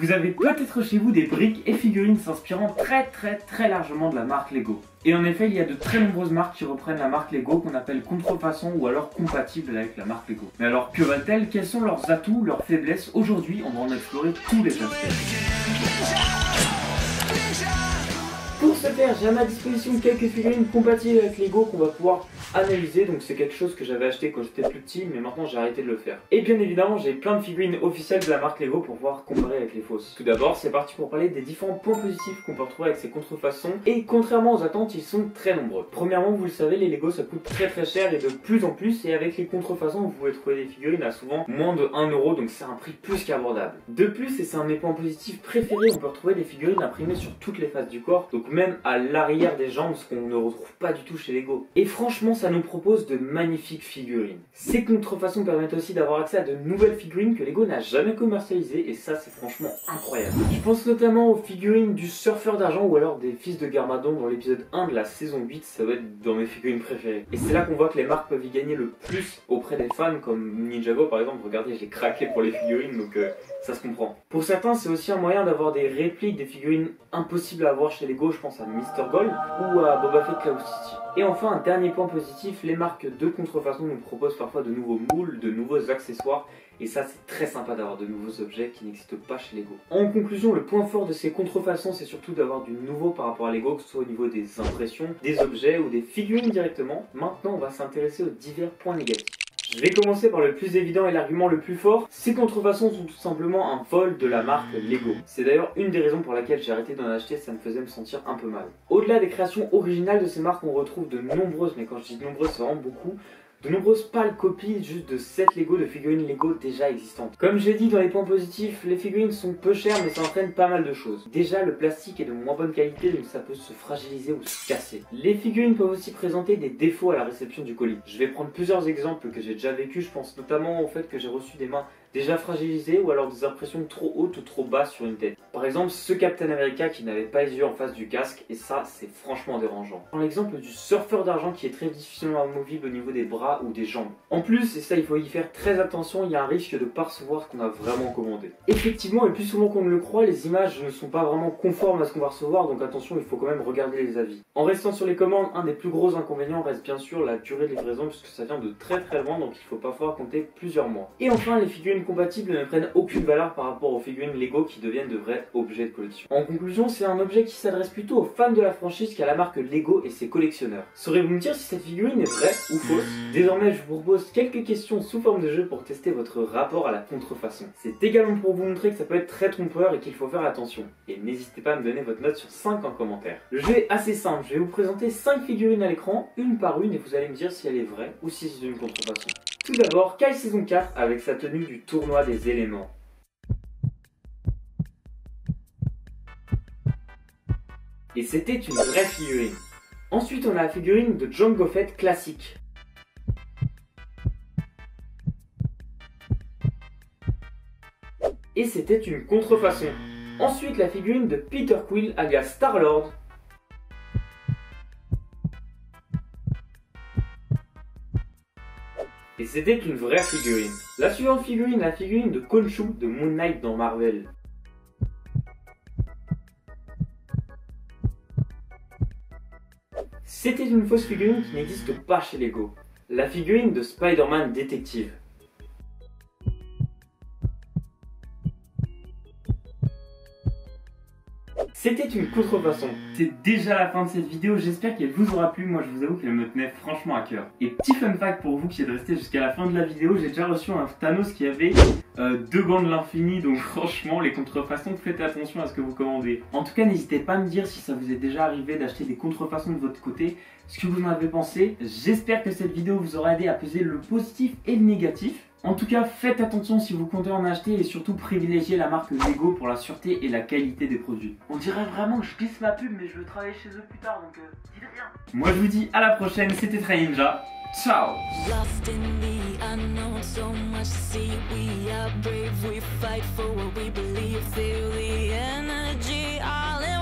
Vous avez peut-être chez vous des briques et figurines s'inspirant très largement de la marque Lego. Et en effet, il y a de très nombreuses marques qui reprennent la marque Lego qu'on appelle contrefaçon ou alors compatible avec la marque Lego. Mais alors que valent-elles? Quels sont leurs atouts, leurs faiblesses? Aujourd'hui, on va en explorer tous les aspects. Pour ce faire, j'ai à ma disposition quelques figurines compatibles avec Lego qu'on va pouvoir analyser. Donc c'est quelque chose que j'avais acheté quand j'étais plus petit, mais maintenant j'ai arrêté de le faire. Et bien évidemment, j'ai plein de figurines officielles de la marque Lego pour pouvoir comparer avec les fausses. Tout d'abord, c'est parti pour parler des différents points positifs qu'on peut retrouver avec ces contrefaçons. Et contrairement aux attentes, ils sont très nombreux. Premièrement, vous le savez, les Lego ça coûte très cher et de plus en plus. Et avec les contrefaçons, vous pouvez trouver des figurines à souvent moins de 1 euro, donc c'est un prix plus qu'abordable. De plus, et c'est un de mes points positifs préférés, on peut retrouver des figurines imprimées sur toutes les faces du corps, donc même à l'arrière des jambes, ce qu'on ne retrouve pas du tout chez Lego. Et franchement, ça nous propose de magnifiques figurines. Ces contrefaçons permettent aussi d'avoir accès à de nouvelles figurines que Lego n'a jamais commercialisées, et ça c'est franchement incroyable. Je pense notamment aux figurines du surfeur d'argent ou alors des fils de Garmadon dans l'épisode 1 de la saison 8, ça va être dans mes figurines préférées. Et c'est là qu'on voit que les marques peuvent y gagner le plus auprès des fans, comme Ninjago par exemple. Regardez, j'ai craqué pour les figurines, donc ça se comprend. Pour certains, c'est aussi un moyen d'avoir des répliques des figurines impossibles à avoir chez Lego, je pense à Mr. Gold ou à Boba Fett Cloud City. Et enfin, un dernier point positif, les marques de contrefaçon nous proposent parfois de nouveaux moules, de nouveaux accessoires, et ça c'est très sympa d'avoir de nouveaux objets qui n'existent pas chez Lego. En conclusion, le point fort de ces contrefaçons, c'est surtout d'avoir du nouveau par rapport à Lego, que ce soit au niveau des impressions, des objets ou des figurines directement. Maintenant, on va s'intéresser aux divers points négatifs. Je vais commencer par le plus évident et l'argument le plus fort. Ces contrefaçons sont tout simplement un vol de la marque Lego. C'est d'ailleurs une des raisons pour laquelle j'ai arrêté d'en acheter, ça me faisait me sentir un peu mal. Au-delà des créations originales de ces marques, on retrouve de nombreuses, mais quand je dis nombreuses, c'est vraiment beaucoup, de nombreuses pâles copies juste de sets Lego, de figurines Lego déjà existantes. Comme j'ai dit dans les points positifs, les figurines sont peu chères mais ça entraîne pas mal de choses. Déjà, le plastique est de moins bonne qualité donc ça peut se fragiliser ou se casser. Les figurines peuvent aussi présenter des défauts à la réception du colis. Je vais prendre plusieurs exemples que j'ai déjà vécu, je pense notamment au fait que j'ai reçu des mains déjà fragilisées ou alors des impressions trop hautes ou trop basses sur une tête. Par exemple, ce Captain America qui n'avait pas les yeux en face du casque, et ça c'est franchement dérangeant. Prends l'exemple du surfeur d'argent qui est très difficilement amovible au niveau des bras ou des jambes. En plus, et ça il faut y faire très attention, il y a un risque de ne pas recevoir ce qu'on a vraiment commandé. Effectivement, et plus souvent qu'on ne le croit, les images ne sont pas vraiment conformes à ce qu'on va recevoir, donc attention, il faut quand même regarder les avis. En restant sur les commandes, un des plus gros inconvénients reste bien sûr la durée de livraison, puisque ça vient de très loin, donc il faut parfois compter plusieurs mois. Et enfin, les figurines compatibles ne prennent aucune valeur par rapport aux figurines Lego qui deviennent de vrais objets de collection. En conclusion, c'est un objet qui s'adresse plutôt aux fans de la franchise qu'à la marque Lego et ses collectionneurs. Saurez-vous me dire si cette figurine est vraie ou fausse? Désormais, je vous propose quelques questions sous forme de jeu pour tester votre rapport à la contrefaçon. C'est également pour vous montrer que ça peut être très trompeur et qu'il faut faire attention. Et n'hésitez pas à me donner votre note sur 5 en commentaire. Le jeu est assez simple, je vais vous présenter 5 figurines à l'écran, une par une, et vous allez me dire si elle est vraie ou si c'est une contrefaçon. Tout d'abord, Kai saison 4 avec sa tenue du tournoi des éléments. Et c'était une vraie figurine. Ensuite, on a la figurine de Jango Fett classique. Et c'était une contrefaçon. Ensuite, la figurine de Peter Quill alias Star-Lord. Et c'était une vraie figurine. La suivante figurine, la figurine de Khonshu de Moon Knight dans Marvel. C'était une fausse figurine qui n'existe pas chez Lego. La figurine de Spider-Man détective. C'était une contrefaçon. C'est déjà la fin de cette vidéo, j'espère qu'elle vous aura plu. Moi je vous avoue qu'elle me tenait franchement à cœur. Et petit fun fact pour vous qui êtes resté jusqu'à la fin de la vidéo, j'ai déjà reçu un Thanos qui avait 2 gants de l'infini. Donc franchement les contrefaçons, faites attention à ce que vous commandez. En tout cas n'hésitez pas à me dire si ça vous est déjà arrivé d'acheter des contrefaçons de votre côté, ce que vous en avez pensé. J'espère que cette vidéo vous aura aidé à peser le positif et le négatif. En tout cas, faites attention si vous comptez en acheter et surtout privilégiez la marque Lego pour la sûreté et la qualité des produits. On dirait vraiment que je glisse ma pub mais je veux travailler chez eux plus tard donc dites rien. Moi je vous dis à la prochaine, c'était Train Ninja. Ciao. Lost in the unknown, so much to see. We are brave, we fight for what we believe. Feel the energy all in